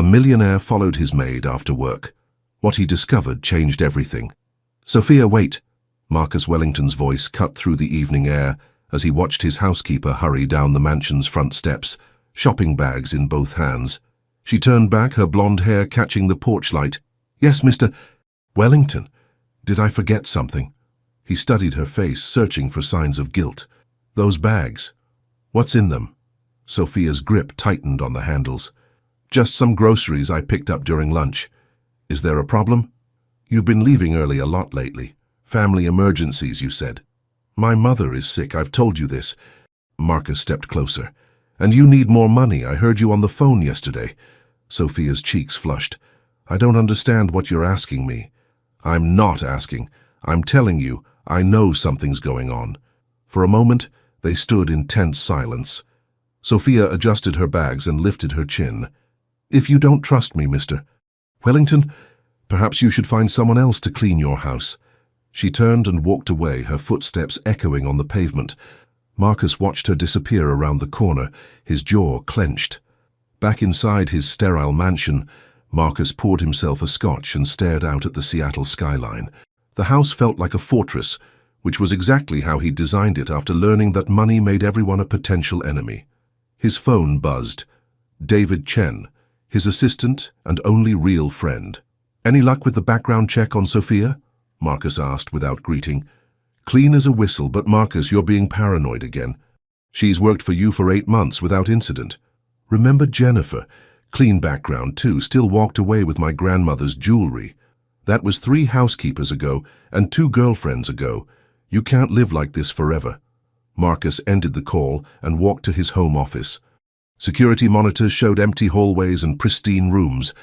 millionaire followed his maid after work. What he discovered changed everything. "Sophia, wait!" Marcus Wellington's voice cut through the evening air as he watched his housekeeper hurry down the mansion's front steps, shopping bags in both hands. She turned back, her blonde hair catching the porch light. "Yes, Mr. Wellington. Did I forget something?" He studied her face, searching for signs of guilt. "Those bags. What's in them?" Sophia's grip tightened on the handles. "Just some groceries I picked up during lunch. Is there a problem? You've been leaving early a lot lately. Family emergencies, you said." "My mother is sick, I've told you this." Marcus stepped closer. "And you need more money, I heard you on the phone yesterday." Sophia's cheeks flushed. "I don't understand what you're asking me." "I'm not asking. I'm telling you, I know something's going on." For a moment, they stood in tense silence. Sophia adjusted her bags and lifted her chin. "If you don't trust me, Mr. Wellington, perhaps you should find someone else to clean your house." She turned and walked away, her footsteps echoing on the pavement. Marcus watched her disappear around the corner, his jaw clenched. Back inside his sterile mansion, Marcus poured himself a scotch and stared out at the Seattle skyline. The house felt like a fortress, which was exactly how he'd designed it after learning that money made everyone a potential enemy. His phone buzzed. David Chen, his assistant and only real friend. "Any luck with the background check on Sophia?" Marcus asked without greeting. "Clean as a whistle, but Marcus, you're being paranoid again. She's worked for you for 8 months without incident. Remember Jennifer? Clean background too, still walked away with my grandmother's jewelry. That was 3 housekeepers ago and 2 girlfriends ago. You can't live like this forever." Marcus ended the call and walked to his home office. Security monitors showed empty hallways and pristine rooms.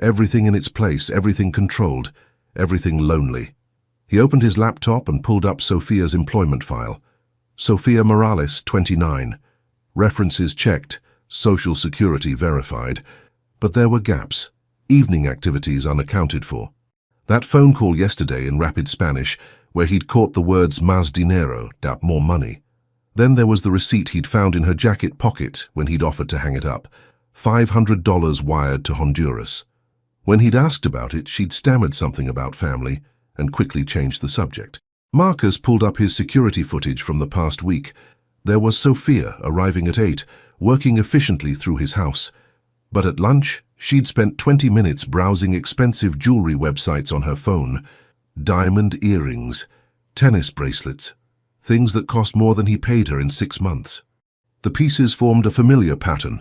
Everything in its place, everything controlled, everything lonely. He opened his laptop and pulled up Sophia's employment file. Sophia Morales, 29. References checked, Social Security verified. But there were gaps, evening activities unaccounted for. That phone call yesterday in rapid Spanish, where he'd caught the words más dinero, more money. Then there was the receipt he'd found in her jacket pocket when he'd offered to hang it up. $500 wired to Honduras. When he'd asked about it, she'd stammered something about family and quickly changed the subject. Marcus pulled up his security footage from the past week. There was Sophia arriving at 8, working efficiently through his house. But at lunch, she'd spent 20 minutes browsing expensive jewelry websites on her phone. Diamond earrings, tennis bracelets, things that cost more than he paid her in 6 months. The pieces formed a familiar pattern.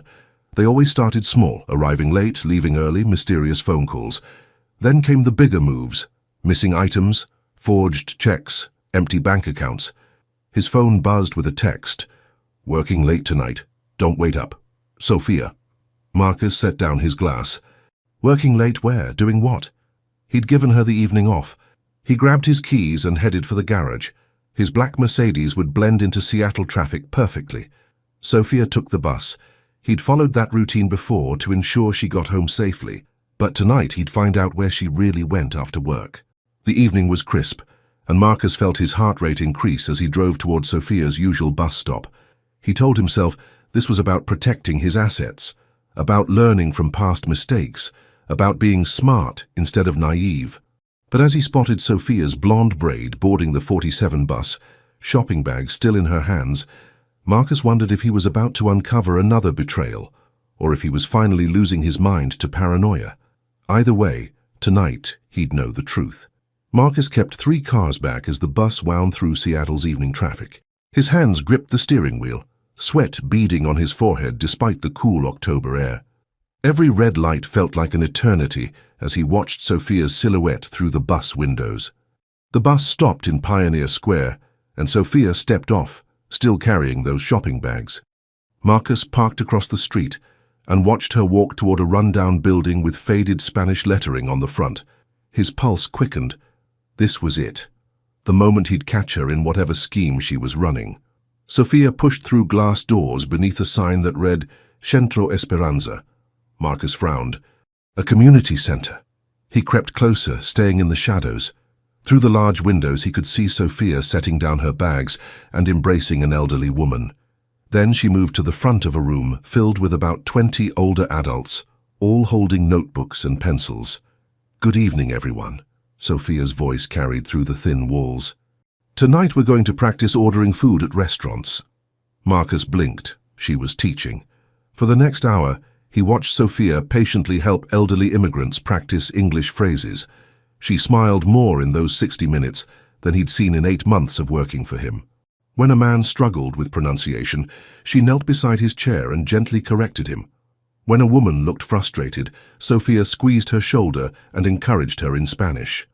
They always started small, arriving late, leaving early, mysterious phone calls. Then came the bigger moves, missing items, forged checks, empty bank accounts. His phone buzzed with a text. "Working late tonight. Don't wait up. Sophia." Marcus set down his glass. Working late where? Doing what? He'd given her the evening off. He grabbed his keys and headed for the garage. His black Mercedes would blend into Seattle traffic perfectly. Sophia took the bus. He'd followed that routine before to ensure she got home safely, but tonight he'd find out where she really went after work. The evening was crisp, and Marcus felt his heart rate increase as he drove toward Sophia's usual bus stop. He told himself this was about protecting his assets, about learning from past mistakes, about being smart instead of naive. But as he spotted Sophia's blonde braid boarding the 47 bus, shopping bag still in her hands, Marcus wondered if he was about to uncover another betrayal, or if he was finally losing his mind to paranoia. Either way, tonight he'd know the truth. Marcus kept 3 cars back as the bus wound through Seattle's evening traffic. His hands gripped the steering wheel, sweat beading on his forehead despite the cool October air. Every red light felt like an eternity as he watched Sophia's silhouette through the bus windows. The bus stopped in Pioneer Square, and Sophia stepped off, still carrying those shopping bags. Marcus parked across the street and watched her walk toward a rundown building with faded Spanish lettering on the front. His pulse quickened. This was it, the moment he'd catch her in whatever scheme she was running. Sophia pushed through glass doors beneath a sign that read, Centro Esperanza. Marcus frowned. A community center. He crept closer, staying in the shadows. Through the large windows he could see Sophia setting down her bags and embracing an elderly woman. Then she moved to the front of a room filled with about 20 older adults, all holding notebooks and pencils. "Good evening, everyone," Sophia's voice carried through the thin walls. "Tonight we're going to practice ordering food at restaurants." Marcus blinked. She was teaching. For the next hour, he watched Sophia patiently help elderly immigrants practice English phrases. She smiled more in those 60 minutes than he'd seen in 8 months of working for him. When a man struggled with pronunciation, she knelt beside his chair and gently corrected him. When a woman looked frustrated, Sophia squeezed her shoulder and encouraged her in Spanish.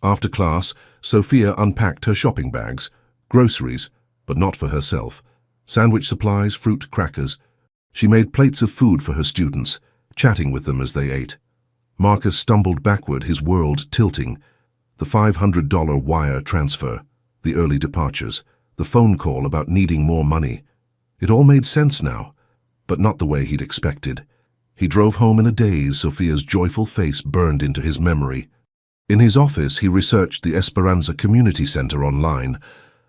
After class, Sophia unpacked her shopping bags, groceries, but not for herself, sandwich supplies, fruit, crackers. She made plates of food for her students, chatting with them as they ate. Marcus stumbled backward, his world tilting. The $500 wire transfer, the early departures, the phone call about needing more money. It all made sense now, but not the way he'd expected. He drove home in a daze. Sophia's joyful face burned into his memory. In his office, he researched the Esperanza Community Center online,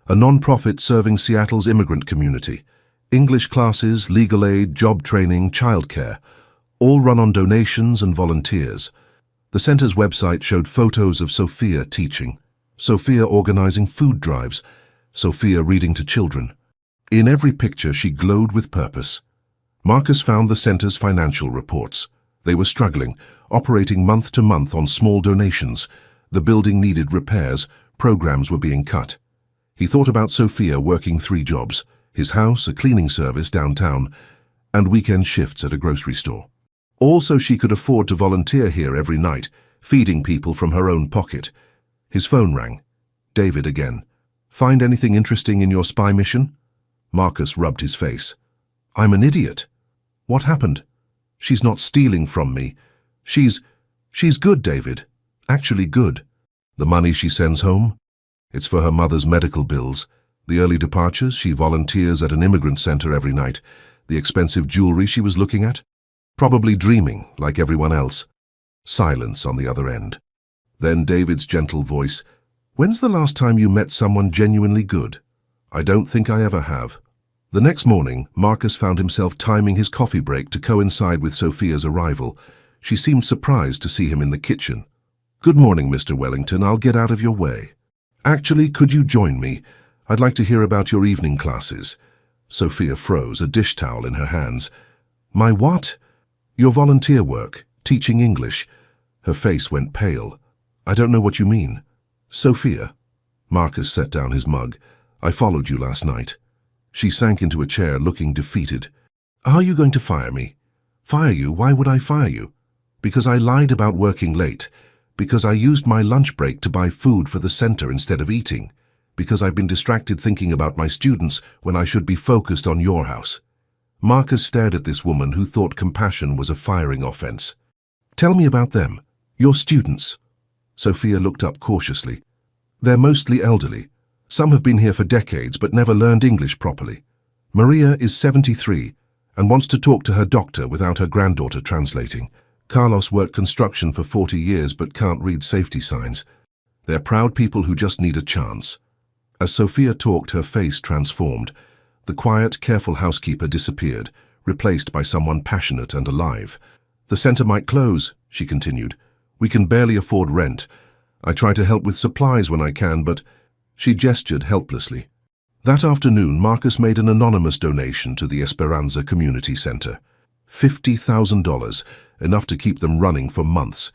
a non-profit serving Seattle's immigrant community. English classes, legal aid, job training, childcare, all run on donations and volunteers. The center's website showed photos of Sophia teaching, Sophia organizing food drives, Sophia reading to children. In every picture, she glowed with purpose. Marcus found the center's financial reports. They were struggling, operating month to month on small donations. The building needed repairs, programs were being cut. He thought about Sophia working 3 jobs, his house, a cleaning service downtown, and weekend shifts at a grocery store. Also, she could afford to volunteer here every night, feeding people from her own pocket. His phone rang. David again. "Find anything interesting in your spy mission?" Marcus rubbed his face. "I'm an idiot." "What happened?" "She's not stealing from me. She's good, David. Actually good." "The money she sends home?" "It's for her mother's medical bills. The early departures, she volunteers at an immigrant center every night. The expensive jewelry she was looking at? Probably dreaming, like everyone else." Silence on the other end. Then David's gentle voice. "When's the last time you met someone genuinely good?" "I don't think I ever have." The next morning, Marcus found himself timing his coffee break to coincide with Sophia's arrival. She seemed surprised to see him in the kitchen. "Good morning, Mr. Wellington. I'll get out of your way." "Actually, could you join me? I'd like to hear about your evening classes." Sophia froze, a dish towel in her hands. "My what?" "Your volunteer work, teaching English." Her face went pale. "I don't know what you mean." "Sophia." Marcus set down his mug. "I followed you last night." She sank into a chair, looking defeated. "Are you going to fire me?" "Fire you? Why would I fire you?" "Because I lied about working late. Because I used my lunch break to buy food for the center instead of eating. Because I've been distracted thinking about my students when I should be focused on your house." Marcus stared at this woman who thought compassion was a firing offense. "Tell me about them. Your students." Sophia looked up cautiously. "They're mostly elderly. Some have been here for decades but never learned English properly. Maria is 73 and wants to talk to her doctor without her granddaughter translating. Carlos worked construction for 40 years but can't read safety signs. They're proud people who just need a chance." As Sophia talked, her face transformed. The quiet, careful housekeeper disappeared, replaced by someone passionate and alive. "The center might close," she continued. "We can barely afford rent. I try to help with supplies when I can, but—" She gestured helplessly. That afternoon, Marcus made an anonymous donation to the Esperanza Community Center. $50,000, enough to keep them running for months.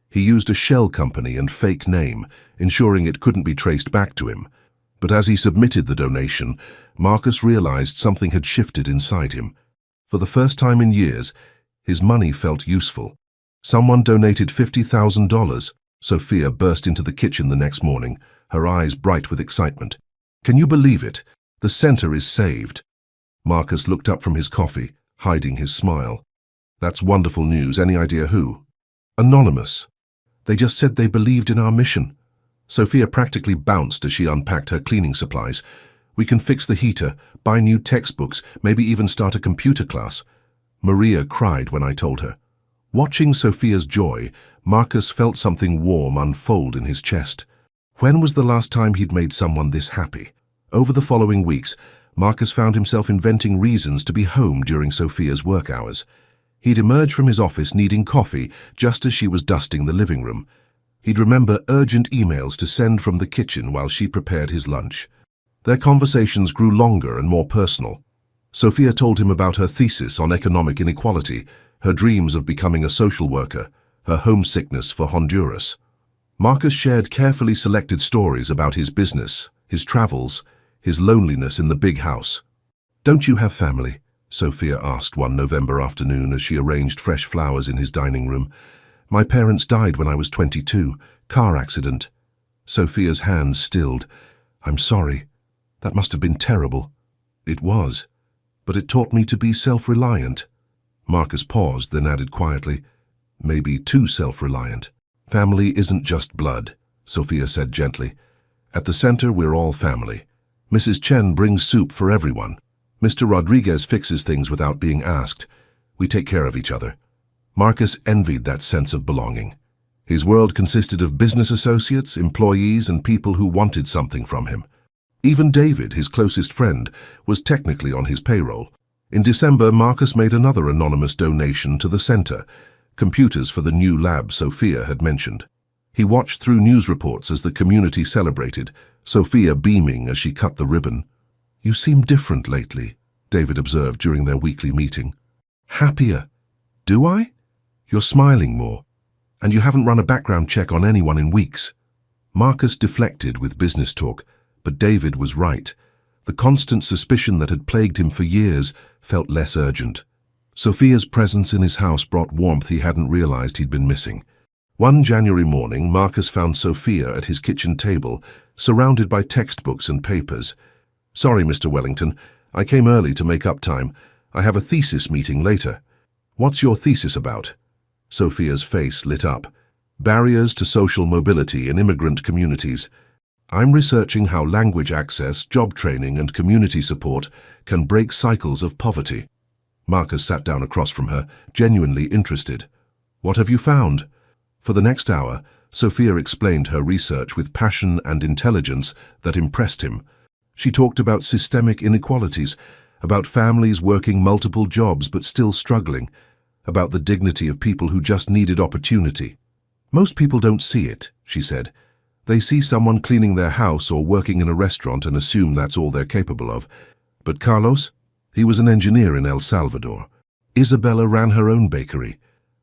He used a shell company and fake name, ensuring it couldn't be traced back to him. But as he submitted the donation, Marcus realized something had shifted inside him. For the first time in years, his money felt useful. Someone donated $50,000. Sophia burst into the kitchen the next morning, her eyes bright with excitement. "Can you believe it? The center is saved." Marcus looked up from his coffee, hiding his smile. "That's wonderful news. Any idea who?" "Anonymous. They just said they believed in our mission." Sophia practically bounced as she unpacked her cleaning supplies. "We can fix the heater, buy new textbooks, maybe even start a computer class." Maria cried when I told her. Watching Sophia's joy, Marcus felt something warm unfold in his chest. When was the last time he'd made someone this happy? Over the following weeks, Marcus found himself inventing reasons to be home during Sophia's work hours. He'd emerge from his office needing coffee just as she was dusting the living room. He'd remember urgent emails to send from the kitchen while she prepared his lunch. Their conversations grew longer and more personal. Sophia told him about her thesis on economic inequality, her dreams of becoming a social worker, her homesickness for Honduras. Marcus shared carefully selected stories about his business, his travels, his loneliness in the big house. "Don't you have family?" Sophia asked one November afternoon as she arranged fresh flowers in his dining room. "My parents died when I was 22, car accident." Sophia's hands stilled. "I'm sorry. That must have been terrible." "It was, but it taught me to be self-reliant." Marcus paused, then added quietly, "Maybe too self-reliant." "Family isn't just blood," Sophia said gently. "At the center, we're all family. Mrs. Chen brings soup for everyone. Mr. Rodriguez fixes things without being asked. We take care of each other." Marcus envied that sense of belonging. His world consisted of business associates, employees, and people who wanted something from him. Even David, his closest friend, was technically on his payroll. In December, Marcus made another anonymous donation to the center, computers for the new lab Sophia had mentioned. He watched through news reports as the community celebrated, Sophia beaming as she cut the ribbon. "You seem different lately," David observed during their weekly meeting. "Happier." "Do I?" "You're smiling more. And you haven't run a background check on anyone in weeks." Marcus deflected with business talk, but David was right. The constant suspicion that had plagued him for years felt less urgent. Sophia's presence in his house brought warmth he hadn't realized he'd been missing. One January morning, Marcus found Sophia at his kitchen table, surrounded by textbooks and papers. "Sorry, Mr. Wellington. I came early to make up time. I have a thesis meeting later." "What's your thesis about?" Sophia's face lit up. "Barriers to social mobility in immigrant communities. I'm researching how language access, job training, and community support can break cycles of poverty." Marcus sat down across from her, genuinely interested. "What have you found?" For the next hour, Sophia explained her research with passion and intelligence that impressed him. She talked about systemic inequalities, about families working multiple jobs but still struggling, about the dignity of people who just needed opportunity. "Most people don't see it," she said. "They see someone cleaning their house or working in a restaurant and assume that's all they're capable of. But Carlos? He was an engineer in El Salvador. Isabella ran her own bakery.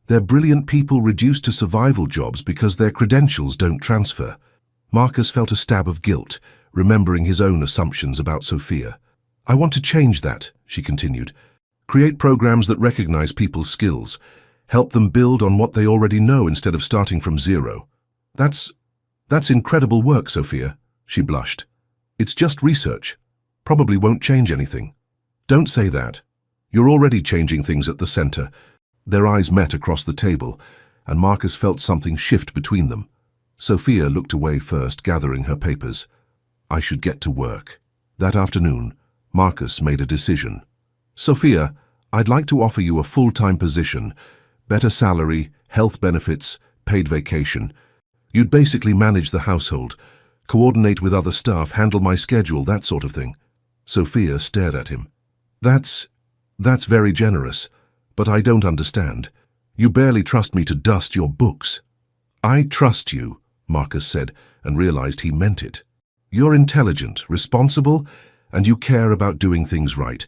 They're brilliant people reduced to survival jobs because their credentials don't transfer." Marcus felt a stab of guilt, remembering his own assumptions about Sophia. "I want to change that," she continued. "Create programs that recognize people's skills, help them build on what they already know instead of starting from zero." That's incredible work, Sophia," she blushed. "It's just research. Probably won't change anything." "Don't say that. You're already changing things at the center." Their eyes met across the table, and Marcus felt something shift between them. Sophia looked away first, gathering her papers. "I should get to work." That afternoon, Marcus made a decision. "Sophia, I'd like to offer you a full-time position, better salary, health benefits, paid vacation. You'd basically manage the household, coordinate with other staff, handle my schedule, that sort of thing." Sophia stared at him. That's very generous, but I don't understand. You barely trust me to dust your books." "I trust you," Marcus said, and realized he meant it. "You're intelligent, responsible, and you care about doing things right.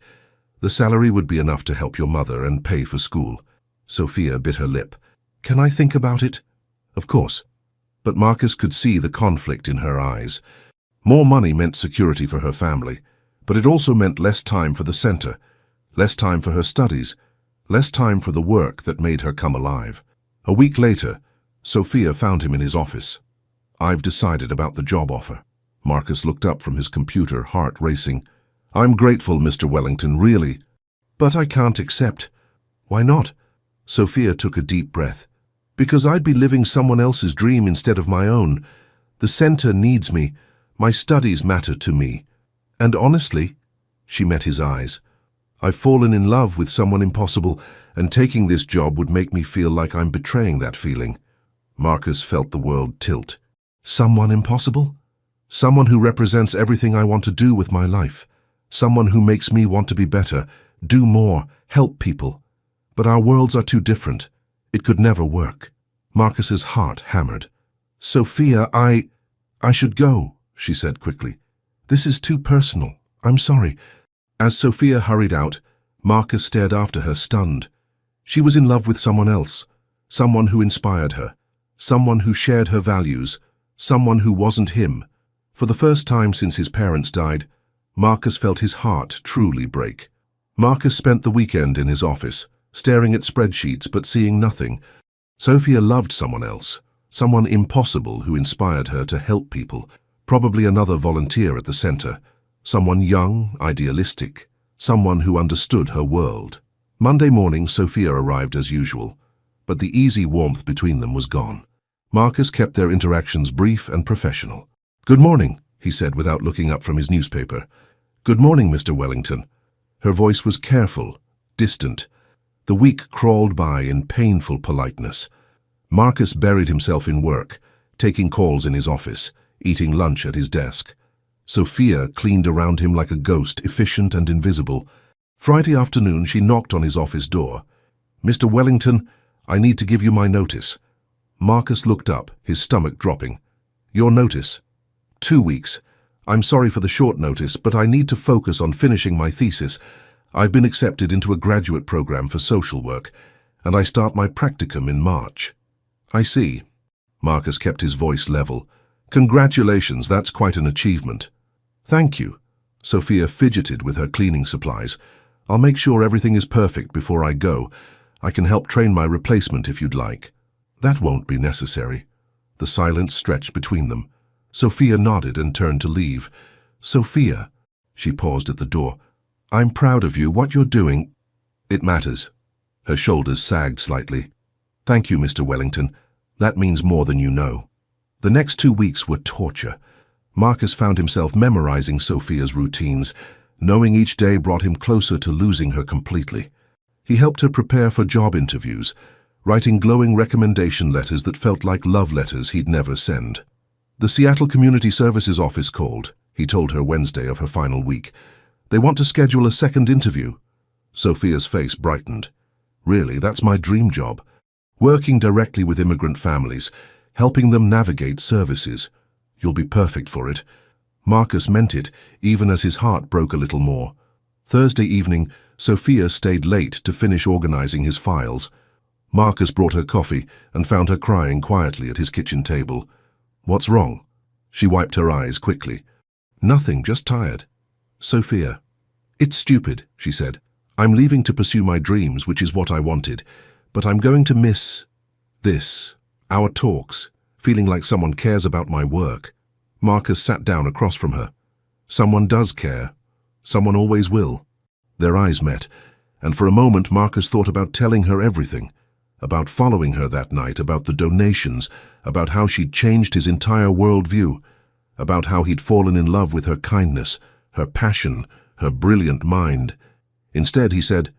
The salary would be enough to help your mother and pay for school." Sophia bit her lip. "Can I think about it?" "Of course." But Marcus could see the conflict in her eyes. More money meant security for her family, but it also meant less time for the center, less time for her studies, less time for the work that made her come alive. A week later, Sophia found him in his office. "I've decided about the job offer." Marcus looked up from his computer, heart racing. "I'm grateful, Mr. Wellington, really. But I can't accept." "Why not?" Sophia took a deep breath. "Because I'd be living someone else's dream instead of my own. The center needs me. My studies matter to me. And honestly," she met his eyes, "I've fallen in love with someone impossible, and taking this job would make me feel like I'm betraying that feeling." Marcus felt the world tilt. "Someone impossible? Someone who represents everything I want to do with my life. Someone who makes me want to be better, do more, help people." But our worlds are too different. It could never work. Marcus's heart hammered. Sophia, I should go, she said quickly. This is too personal. I'm sorry. As Sophia hurried out, Marcus stared after her, stunned. She was in love with someone else, someone who inspired her, someone who shared her values, someone who wasn't him. For the first time since his parents died, Marcus felt his heart truly break. Marcus spent the weekend in his office, staring at spreadsheets but seeing nothing. Sophia loved someone else, someone impossible who inspired her to help people, probably another volunteer at the center, someone young, idealistic, someone who understood her world. Monday morning, Sophia arrived as usual, but the easy warmth between them was gone. Marcus kept their interactions brief and professional. "Good morning," he said without looking up from his newspaper. "Good morning, Mr. Wellington." Her voice was careful, distant. The week crawled by in painful politeness. Marcus buried himself in work, taking calls in his office, eating lunch at his desk. Sophia cleaned around him like a ghost, efficient and invisible. Friday afternoon, she knocked on his office door. "Mr. Wellington, I need to give you my notice." Marcus looked up, his stomach dropping. "Your notice?" 2 weeks. "I'm sorry for the short notice, but I need to focus on finishing my thesis. I've been accepted into a graduate program for social work, and I start my practicum in March." "I see." Marcus kept his voice level. "Congratulations, that's quite an achievement." "Thank you." Sophia fidgeted with her cleaning supplies. "I'll make sure everything is perfect before I go. I can help train my replacement if you'd like." "That won't be necessary." The silence stretched between them. Sophia nodded and turned to leave. "Sophia," she paused at the door, "I'm proud of you. What you're doing, it matters." Her shoulders sagged slightly. "Thank you, Mr. Wellington. That means more than you know." The next 2 weeks were torture. Marcus found himself memorizing Sophia's routines. Knowing each day brought him closer to losing her completely. He helped her prepare for job interviews, writing glowing recommendation letters that felt like love letters he'd never send. "The Seattle Community Services office called," he told her Wednesday of her final week. "They want to schedule a second interview." Sophia's face brightened. "Really, that's my dream job. Working directly with immigrant families, helping them navigate services. You'll be perfect for it." Marcus meant it, even as his heart broke a little more. Thursday evening, Sophia stayed late to finish organizing his files. Marcus brought her coffee and found her crying quietly at his kitchen table. "What's wrong?" She wiped her eyes quickly. "Nothing, just tired." "Sophia." "It's stupid," she said. "I'm leaving to pursue my dreams, which is what I wanted. But I'm going to miss this, our talks, feeling like someone cares about my work." Marcus sat down across from her. "Someone does care. Someone always will." Their eyes met, and for a moment Marcus thought about telling her everything. About following her that night, about the donations, about how she'd changed his entire worldview, about how he'd fallen in love with her kindness, her passion, her brilliant mind. Instead, he said,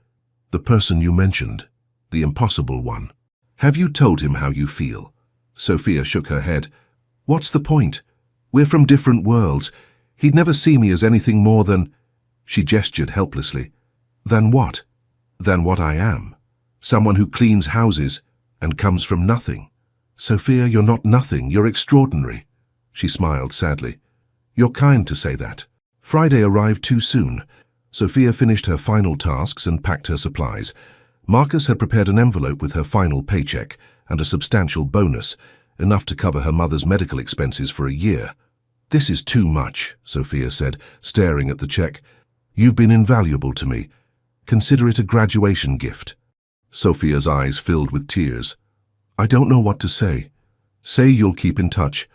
"The person you mentioned, the impossible one. Have you told him how you feel?" Sophia shook her head. "What's the point? We're from different worlds. He'd never see me as anything more than—" She gestured helplessly. "Than what?" "Than what I am. Someone who cleans houses and comes from nothing." "Sophia, you're not nothing. You're extraordinary." She smiled sadly. "You're kind to say that." Friday arrived too soon. Sophia finished her final tasks and packed her supplies. Marcus had prepared an envelope with her final paycheck and a substantial bonus, enough to cover her mother's medical expenses for a year. "This is too much," Sophia said, staring at the check. "You've been invaluable to me. Consider it a graduation gift." Sophia's eyes filled with tears. "I don't know what to say." "Say you'll keep in touch.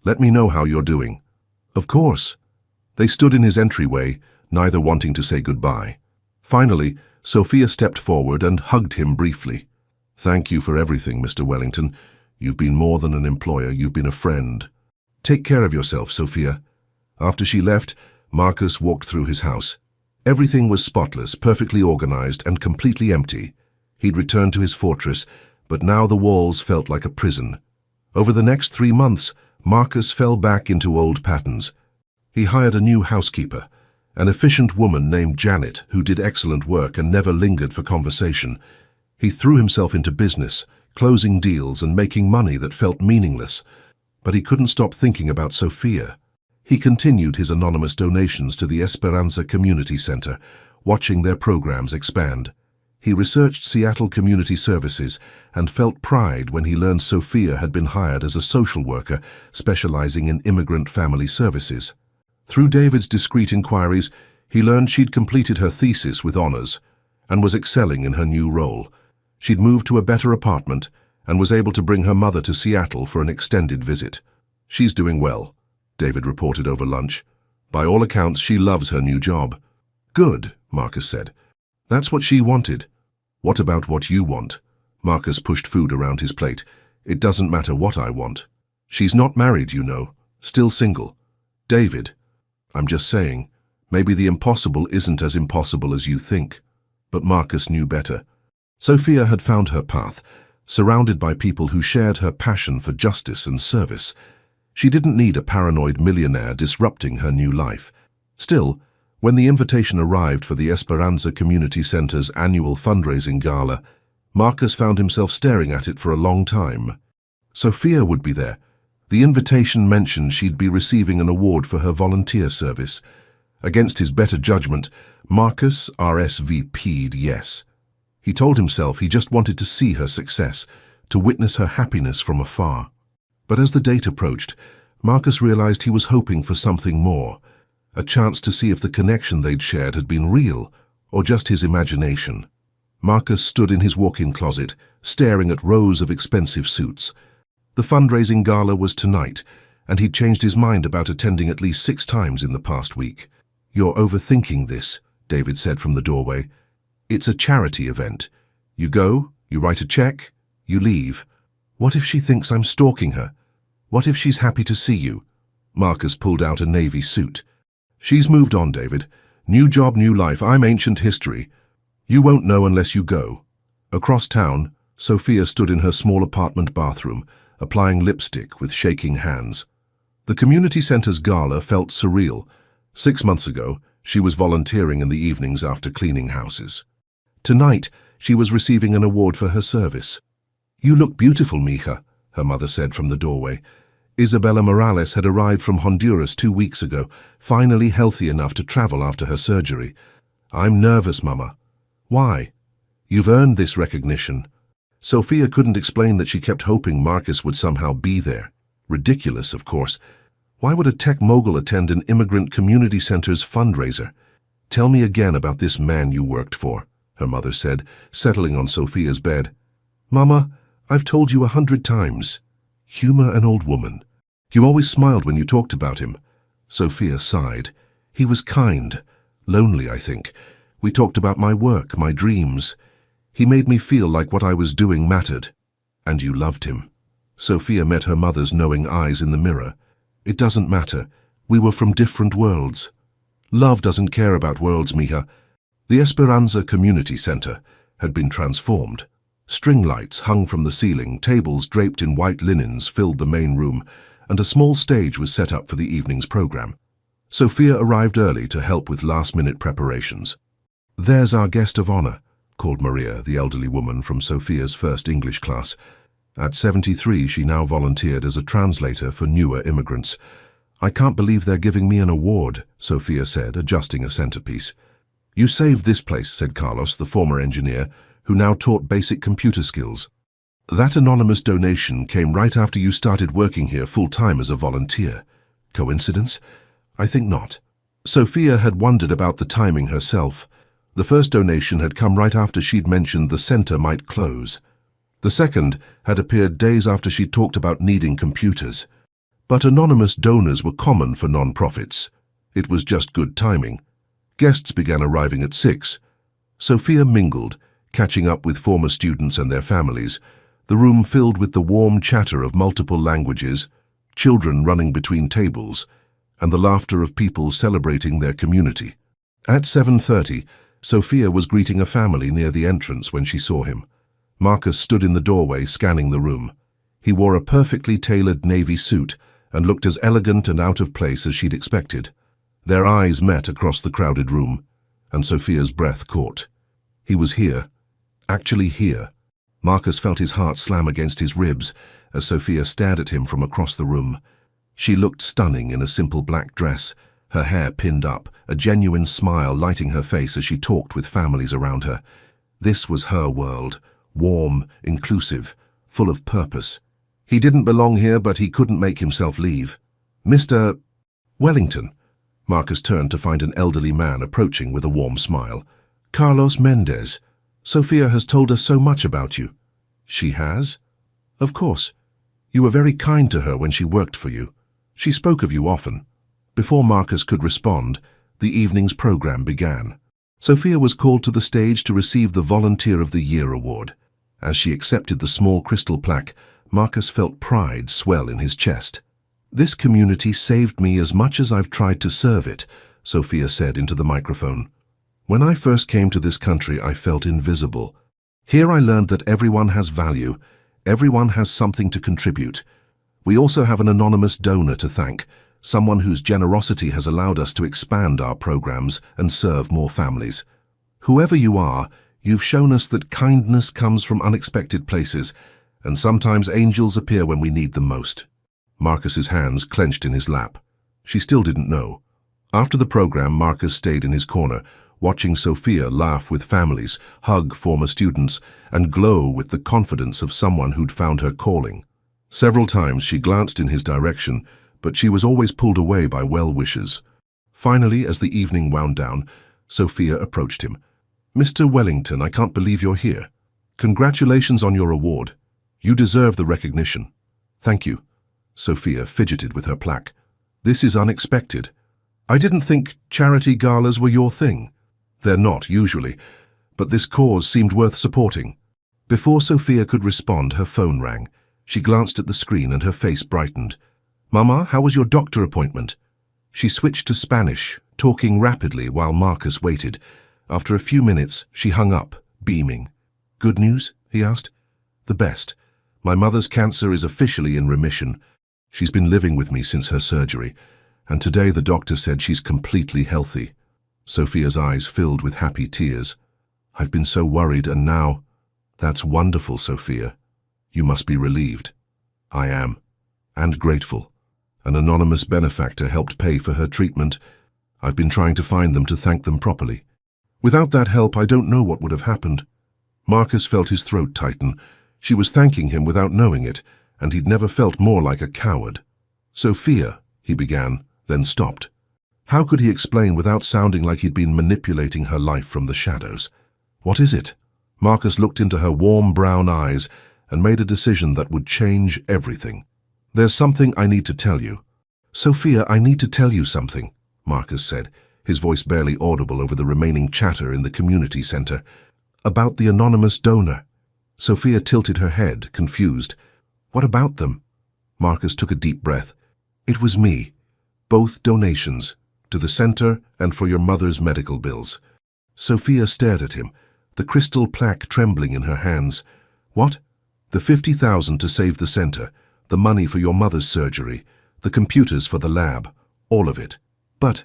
Let me know how you're doing." "Of course." They stood in his entryway, neither wanting to say goodbye. Finally, Sophia stepped forward and hugged him briefly. "Thank you for everything, Mr. Wellington. You've been more than an employer, you've been a friend." "Take care of yourself, Sophia." After she left, Marcus walked through his house. Everything was spotless, perfectly organized, and completely empty. He'd returned to his fortress, but now the walls felt like a prison. Over the next 3 months, Marcus fell back into old patterns. He hired a new housekeeper, an efficient woman named Janet who did excellent work and never lingered for conversation. He threw himself into business, closing deals and making money that felt meaningless. But he couldn't stop thinking about Sophia. He continued his anonymous donations to the Esperanza Community Center, watching their programs expand. He researched Seattle Community Services and felt pride when he learned Sophia had been hired as a social worker specializing in immigrant family services. Through David's discreet inquiries, he learned she'd completed her thesis with honors and was excelling in her new role. She'd moved to a better apartment and was able to bring her mother to Seattle for an extended visit. "She's doing well," David reported over lunch. "By all accounts, she loves her new job." "Good," Marcus said. "That's what she wanted." "What about what you want?" Marcus pushed food around his plate. "It doesn't matter what I want. She's not married, you know. Still single." "David, I'm just saying, maybe the impossible isn't as impossible as you think." But Marcus knew better. Sophia had found her path, surrounded by people who shared her passion for justice and service. She didn't need a paranoid millionaire disrupting her new life. Still, when the invitation arrived for the Esperanza Community Center's annual fundraising gala, Marcus found himself staring at it for a long time. Sophia would be there. The invitation mentioned she'd be receiving an award for her volunteer service. Against his better judgment, Marcus RSVP'd yes. He told himself he just wanted to see her success, to witness her happiness from afar. But as the date approached, Marcus realized he was hoping for something more, a chance to see if the connection they'd shared had been real or just his imagination. Marcus stood in his walk-in closet, staring at rows of expensive suits. The fundraising gala was tonight, and he'd changed his mind about attending at least 6 times in the past week. "You're overthinking this," David said from the doorway. "It's a charity event. You go, you write a check, you leave. What if she thinks I'm stalking her? What if she's happy to see you?" Marcus pulled out a navy suit. "She's moved on, David. New job, new life. I'm ancient history. You won't know unless you go." Across town, Sophia stood in her small apartment bathroom, applying lipstick with shaking hands. The community center's gala felt surreal. 6 months ago, she was volunteering in the evenings after cleaning houses. Tonight, she was receiving an award for her service. "You look beautiful, mija," her mother said from the doorway. Isabella Morales had arrived from Honduras 2 weeks ago, finally healthy enough to travel after her surgery. "I'm nervous, Mama." "Why?" "You've earned this recognition." Sophia couldn't explain that she kept hoping Marcus would somehow be there. Ridiculous, of course. Why would a tech mogul attend an immigrant community center's fundraiser? "Tell me again about this man you worked for," her mother said, settling on Sophia's bed. "Mama, I've told you 100 times. Humor an old woman. You always smiled when you talked about him." Sophia sighed. "He was kind. Lonely, I think. We talked about my work, my dreams. He made me feel like what I was doing mattered." "And you loved him." Sophia met her mother's knowing eyes in the mirror. "It doesn't matter. We were from different worlds." "Love doesn't care about worlds, mija." The Esperanza Community Center had been transformed. String lights hung from the ceiling, tables draped in white linens filled the main room, and a small stage was set up for the evening's program. Sophia arrived early to help with last-minute preparations. "There's our guest of honor," called Maria, the elderly woman from Sophia's first English class. At 73, she now volunteered as a translator for newer immigrants. "I can't believe they're giving me an award," Sophia said, adjusting a centerpiece. "You saved this place," said Carlos, the former engineer, who now taught basic computer skills. "That anonymous donation came right after you started working here full-time as a volunteer. Coincidence? I think not." Sophia had wondered about the timing herself. The first donation had come right after she'd mentioned the center might close. The second had appeared days after she talked about needing computers. But anonymous donors were common for non-profits. It was just good timing. Guests began arriving at 6. Sophia mingled, catching up with former students and their families, the room filled with the warm chatter of multiple languages, children running between tables, and the laughter of people celebrating their community. At 7:30, Sophia was greeting a family near the entrance when she saw him. Marcus stood in the doorway scanning the room. He wore a perfectly tailored navy suit and looked as elegant and out of place as she'd expected. Their eyes met across the crowded room, and Sophia's breath caught. He was here, Actually here. Marcus felt his heart slam against his ribs as Sophia stared at him from across the room. She looked stunning in a simple black dress, her hair pinned up, a genuine smile lighting her face as she talked with families around her. This was her world, warm, inclusive, full of purpose. He didn't belong here, but he couldn't make himself leave. Mr. Wellington. Marcus turned to find an elderly man approaching with a warm smile. Carlos Mendez. Sophia has told us so much about you. She has? Of course. You were very kind to her when she worked for you. She spoke of you often. Before Marcus could respond, the evening's program began. Sophia was called to the stage to receive the Volunteer of the Year award. As she accepted the small crystal plaque, Marcus felt pride swell in his chest. This community saved me as much as I've tried to serve it, Sophia said into the microphone. When I first came to this country, I felt invisible. Here I learned that everyone has value, everyone has something to contribute. We also have an anonymous donor to thank, someone whose generosity has allowed us to expand our programs and serve more families. Whoever you are, you've shown us that kindness comes from unexpected places, and sometimes angels appear when we need them most. Marcus's hands clenched in his lap. She still didn't know. After the program, Marcus stayed in his corner, watching Sophia laugh with families, hug former students, and glow with the confidence of someone who'd found her calling. Several times she glanced in his direction, but she was always pulled away by well-wishers. Finally, as the evening wound down, Sophia approached him. Mr. Wellington, I can't believe you're here. Congratulations on your award. You deserve the recognition. Thank you. Sophia fidgeted with her plaque. This is unexpected. I didn't think charity galas were your thing. They're not, usually, but this cause seemed worth supporting. Before Sophia could respond, her phone rang. She glanced at the screen and her face brightened. Mama, how was your doctor appointment? She switched to Spanish, talking rapidly while Marcus waited. After a few minutes, she hung up, beaming. Good news? He asked. The best. My mother's cancer is officially in remission. She's been living with me since her surgery, and today the doctor said she's completely healthy. Sophia's eyes filled with happy tears. I've been so worried, and now... That's wonderful, Sophia. You must be relieved. I am. And grateful. An anonymous benefactor helped pay for her treatment. I've been trying to find them to thank them properly. Without that help, I don't know what would have happened. Marcus felt his throat tighten. She was thanking him without knowing it, and he'd never felt more like a coward. Sophia, he began, then stopped. How could he explain without sounding like he'd been manipulating her life from the shadows? What is it? Marcus looked into her warm brown eyes and made a decision that would change everything. There's something I need to tell you. Sophia, I need to tell you something, Marcus said, his voice barely audible over the remaining chatter in the community center. About the anonymous donor. Sophia tilted her head, confused. What about them? Marcus took a deep breath. It was me. Both donations, to the center and for your mother's medical bills. Sophia stared at him, the crystal plaque trembling in her hands. What? The $50,000 to save the center, the money for your mother's surgery, the computers for the lab, all of it. But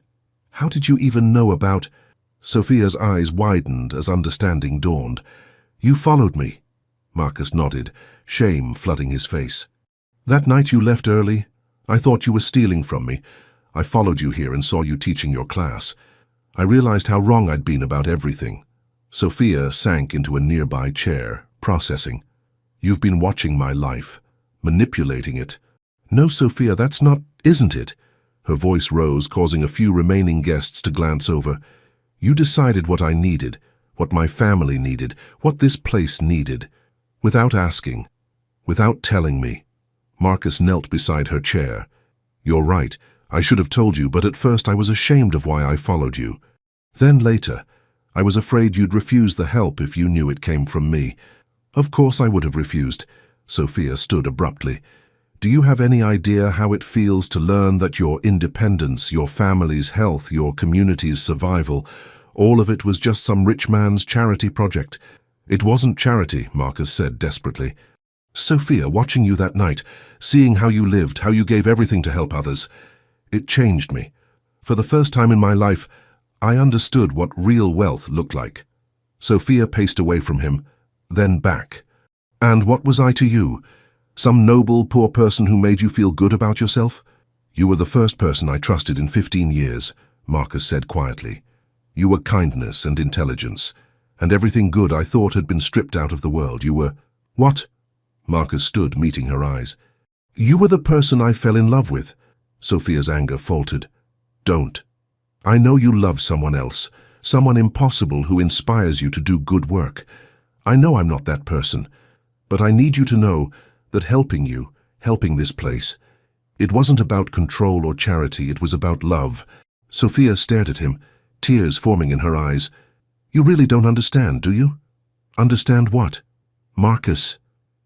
how did you even know about... Sophia's eyes widened as understanding dawned. You followed me. Marcus nodded, shame flooding his face. That night you left early, I thought you were stealing from me. I followed you here and saw you teaching your class. I realized how wrong I'd been about everything. Sophia sank into a nearby chair, processing. You've been watching my life, manipulating it. No, Sophia, that's not, isn't it? Her voice rose, causing a few remaining guests to glance over. You decided what I needed, what my family needed, what this place needed. Without asking, without telling me. Marcus knelt beside her chair. You're right, I should have told you, but at first I was ashamed of why I followed you. Then later, I was afraid you'd refuse the help if you knew it came from me. Of course I would have refused. Sophia stood abruptly. Do you have any idea how it feels to learn that your independence, your family's health, your community's survival, all of it was just some rich man's charity project? It wasn't charity, Marcus said desperately. Sophia, watching you that night, seeing how you lived, how you gave everything to help others, it changed me. For the first time in my life, I understood what real wealth looked like. Sophia paced away from him. then back. And what was I to you? Some noble, poor person who made you feel good about yourself? You were the first person I trusted in 15 years, Marcus said quietly. You were kindness and intelligence, and everything good I thought had been stripped out of the world. You were... What? Marcus stood, meeting her eyes. You were the person I fell in love with. Sophia's anger faltered. Don't. I know you love someone else, someone impossible who inspires you to do good work. I know I'm not that person, but I need you to know that helping you, helping this place, it wasn't about control or charity, it was about love. Sophia stared at him, tears forming in her eyes. You really don't understand, do you? Understand what? Marcus.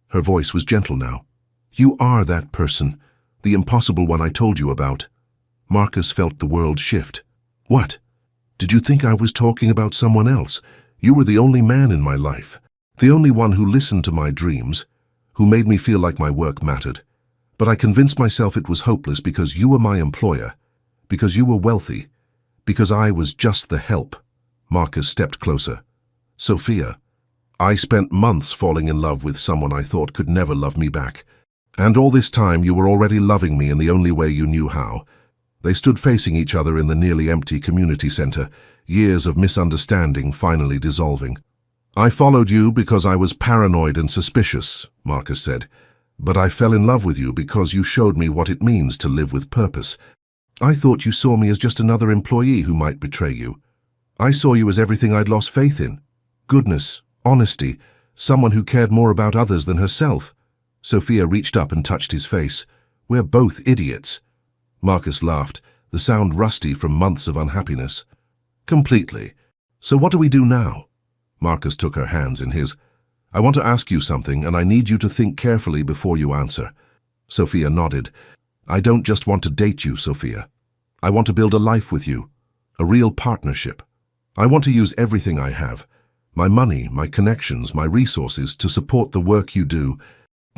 Her voice was gentle now. You are that person, the impossible one I told you about. Marcus felt the world shift. What? Did you think I was talking about someone else? You were the only man in my life, the only one who listened to my dreams, who made me feel like my work mattered. But I convinced myself it was hopeless because you were my employer, because you were wealthy, because I was just the help. Marcus stepped closer. Sophia, I spent months falling in love with someone I thought could never love me back. And all this time you were already loving me in the only way you knew how. They stood facing each other in the nearly empty community center, years of misunderstanding finally dissolving. I followed you because I was paranoid and suspicious, Marcus said. But I fell in love with you because you showed me what it means to live with purpose. I thought you saw me as just another employee who might betray you. I saw you as everything I'd lost faith in. Goodness, honesty, someone who cared more about others than herself. Sophia reached up and touched his face. We're both idiots. Marcus laughed, the sound rusty from months of unhappiness. Completely. So what do we do now? Marcus took her hands in his. I want to ask you something, and I need you to think carefully before you answer. Sophia nodded. I don't just want to date you, Sophia. I want to build a life with you, a real partnership. I want to use everything I have, my money, my connections, my resources, to support the work you do,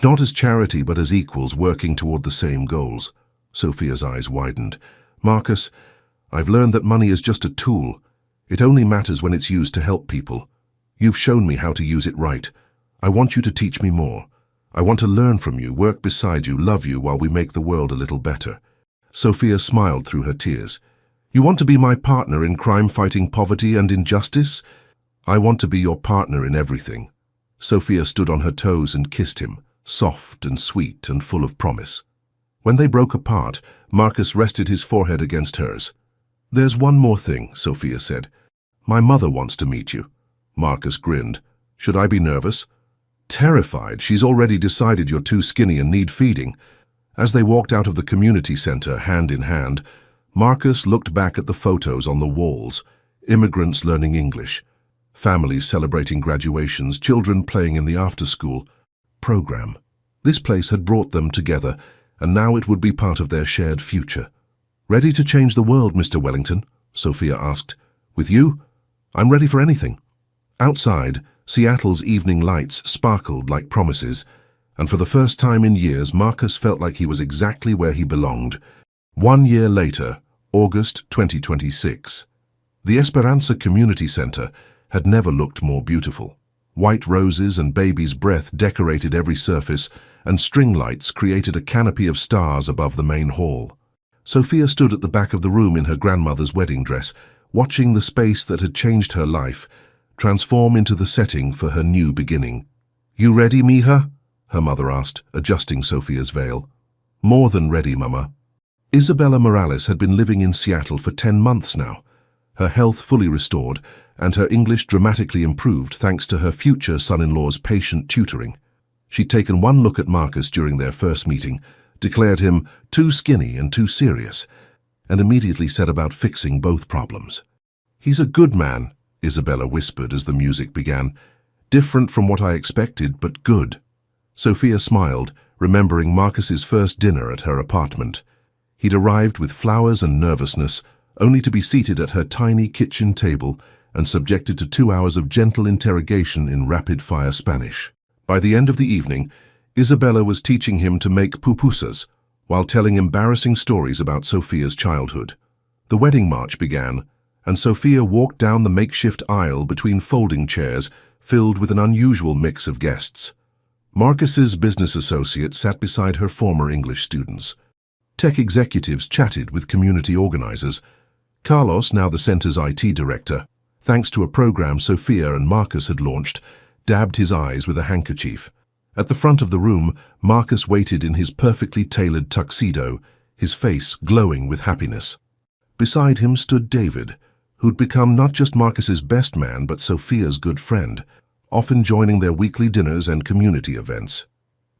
not as charity but as equals working toward the same goals. Sophia's eyes widened. Marcus, I've learned that money is just a tool. It only matters when it's used to help people. You've shown me how to use it right. I want you to teach me more. I want to learn from you, work beside you, love you while we make the world a little better. Sophia smiled through her tears. You want to be my partner in crime fighting poverty and injustice? I want to be your partner in everything. Sophia stood on her toes and kissed him, soft and sweet and full of promise. When they broke apart, Marcus rested his forehead against hers. There's one more thing, Sophia said. My mother wants to meet you. Marcus grinned. Should I be nervous? Terrified. She's already decided you're too skinny and need feeding. As they walked out of the community center, hand in hand, Marcus looked back at the photos on the walls. Immigrants learning English, families celebrating graduations, children playing in the after-school program. This place had brought them together, and now it would be part of their shared future. Ready to change the world, Mr. Wellington? Sophia asked. With you? I'm ready for anything. Outside, Seattle's evening lights sparkled like promises, and for the first time in years, Marcus felt like he was exactly where he belonged. 1 year later, August 2026. The Esperanza Community Center had never looked more beautiful. White roses and baby's breath decorated every surface, and string lights created a canopy of stars above the main hall. Sophia stood at the back of the room in her grandmother's wedding dress, watching the space that had changed her life transform into the setting for her new beginning. You ready, Mija? Her mother asked, adjusting Sophia's veil. More than ready, Mama. Isabella Morales had been living in Seattle for 10 months now, her health fully restored and her English dramatically improved thanks to her future son-in-law's patient tutoring. She'd taken one look at Marcus during their first meeting, declared him too skinny and too serious, and immediately set about fixing both problems. He's a good man, Isabella whispered as the music began. Different from what I expected, but good. Sophia smiled, remembering Marcus's first dinner at her apartment. He'd arrived with flowers and nervousness, only to be seated at her tiny kitchen table and subjected to 2 hours of gentle interrogation in rapid-fire Spanish. By the end of the evening, Isabella was teaching him to make pupusas while telling embarrassing stories about Sophia's childhood. The wedding march began, and Sophia walked down the makeshift aisle between folding chairs filled with an unusual mix of guests. Marcus's business associate sat beside her former English students. Tech executives chatted with community organizers. Carlos, now the center's IT director, thanks to a program Sophia and Marcus had launched, dabbed his eyes with a handkerchief. At the front of the room, Marcus waited in his perfectly tailored tuxedo, his face glowing with happiness. Beside him stood David, who'd become not just Marcus's best man but Sophia's good friend, often joining their weekly dinners and community events.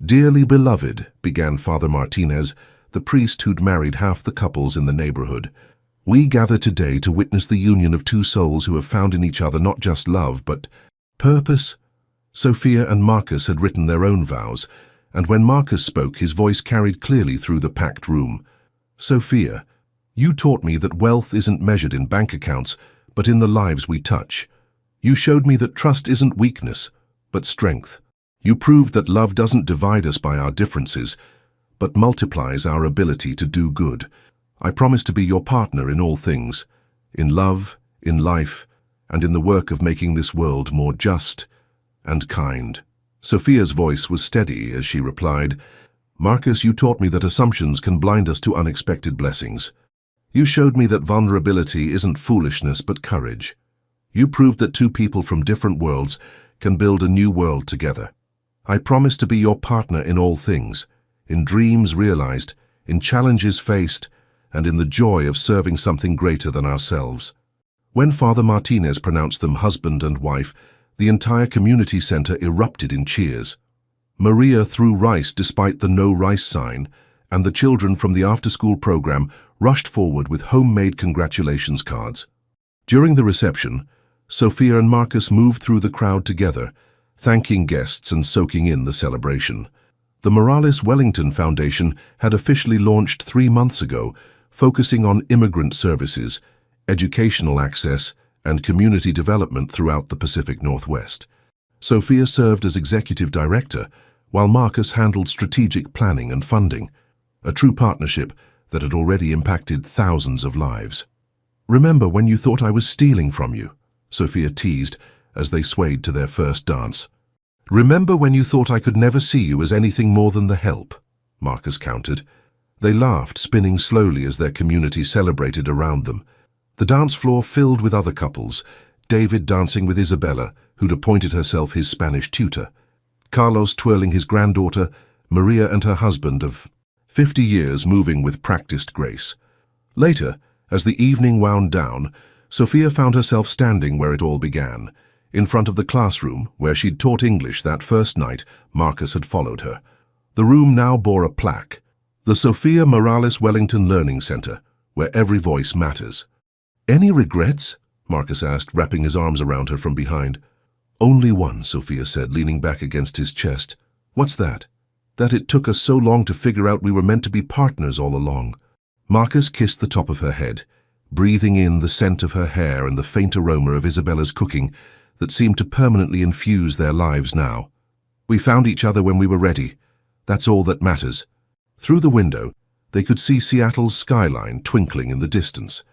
"Dearly beloved," began Father Martinez, the priest who'd married half the couples in the neighborhood, "we gather today to witness the union of two souls who have found in each other not just love, but purpose." Sophia and Marcus had written their own vows, and when Marcus spoke, his voice carried clearly through the packed room. "Sophia, you taught me that wealth isn't measured in bank accounts, but in the lives we touch. You showed me that trust isn't weakness, but strength. You proved that love doesn't divide us by our differences, but multiplies our ability to do good. I promise to be your partner in all things, in love, in life, and in the work of making this world more just and kind." Sophia's voice was steady as she replied, "Marcus, you taught me that assumptions can blind us to unexpected blessings. You showed me that vulnerability isn't foolishness but courage. You proved that two people from different worlds can build a new world together. I promise to be your partner in all things, in dreams realized, in challenges faced, and in the joy of serving something greater than ourselves." When Father Martinez pronounced them husband and wife, the entire community center erupted in cheers. Maria threw rice despite the no rice sign, and the children from the after-school program rushed forward with homemade congratulations cards. During the reception, Sophia and Marcus moved through the crowd together, thanking guests and soaking in the celebration. The Morales Wellington Foundation had officially launched 3 months ago, focusing on immigrant services, educational access, and community development throughout the Pacific Northwest. Sophia served as executive director, while Marcus handled strategic planning and funding, a true partnership that had already impacted thousands of lives. "Remember when you thought I was stealing from you?" Sophia teased as they swayed to their first dance. "Remember when you thought I could never see you as anything more than the help?" Marcus countered. They laughed, spinning slowly as their community celebrated around them. The dance floor filled with other couples, David dancing with Isabella, who'd appointed herself his Spanish tutor, Carlos twirling his granddaughter, Maria and her husband of 50 years moving with practiced grace. Later, as the evening wound down, Sophia found herself standing where it all began, in front of the classroom where she'd taught English that first night Marcus had followed her. The room now bore a plaque, the Sophia Morales Wellington Learning Center, where every voice matters. "Any regrets?" Marcus asked, wrapping his arms around her from behind. "Only one," Sophia said, leaning back against his chest. "What's that?" "That it took us so long to figure out we were meant to be partners all along." Marcus kissed the top of her head, breathing in the scent of her hair and the faint aroma of Isabella's cooking that seemed to permanently infuse their lives now. "We found each other when we were ready. That's all that matters." Through the window, they could see Seattle's skyline twinkling in the distance,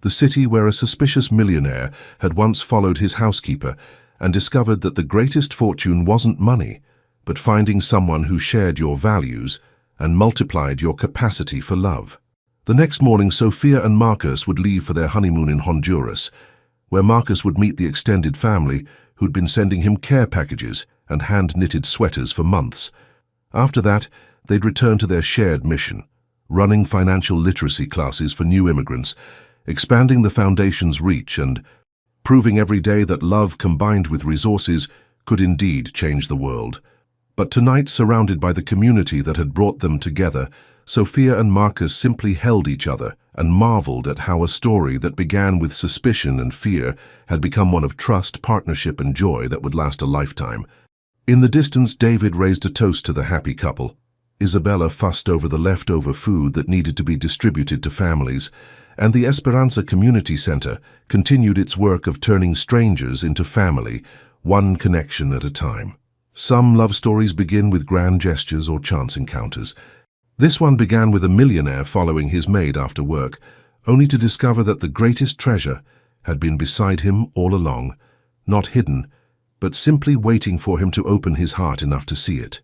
the city where a suspicious millionaire had once followed his housekeeper and discovered that the greatest fortune wasn't money, but finding someone who shared your values and multiplied your capacity for love. The next morning, Sophia and Marcus would leave for their honeymoon in Honduras, where Marcus would meet the extended family who'd been sending him care packages and hand-knitted sweaters for months. After that, they'd return to their shared mission, running financial literacy classes for new immigrants, expanding the foundation's reach and proving every day that love combined with resources could indeed change the world. But tonight, surrounded by the community that had brought them together, Sophia and Marcus simply held each other and marveled at how a story that began with suspicion and fear had become one of trust, partnership, and joy that would last a lifetime. In the distance, David raised a toast to the happy couple. Isabella fussed over the leftover food that needed to be distributed to families, and the Esperanza Community Center continued its work of turning strangers into family, one connection at a time. Some love stories begin with grand gestures or chance encounters. This one began with a millionaire following his maid after work, only to discover that the greatest treasure had been beside him all along, not hidden, but simply waiting for him to open his heart enough to see it.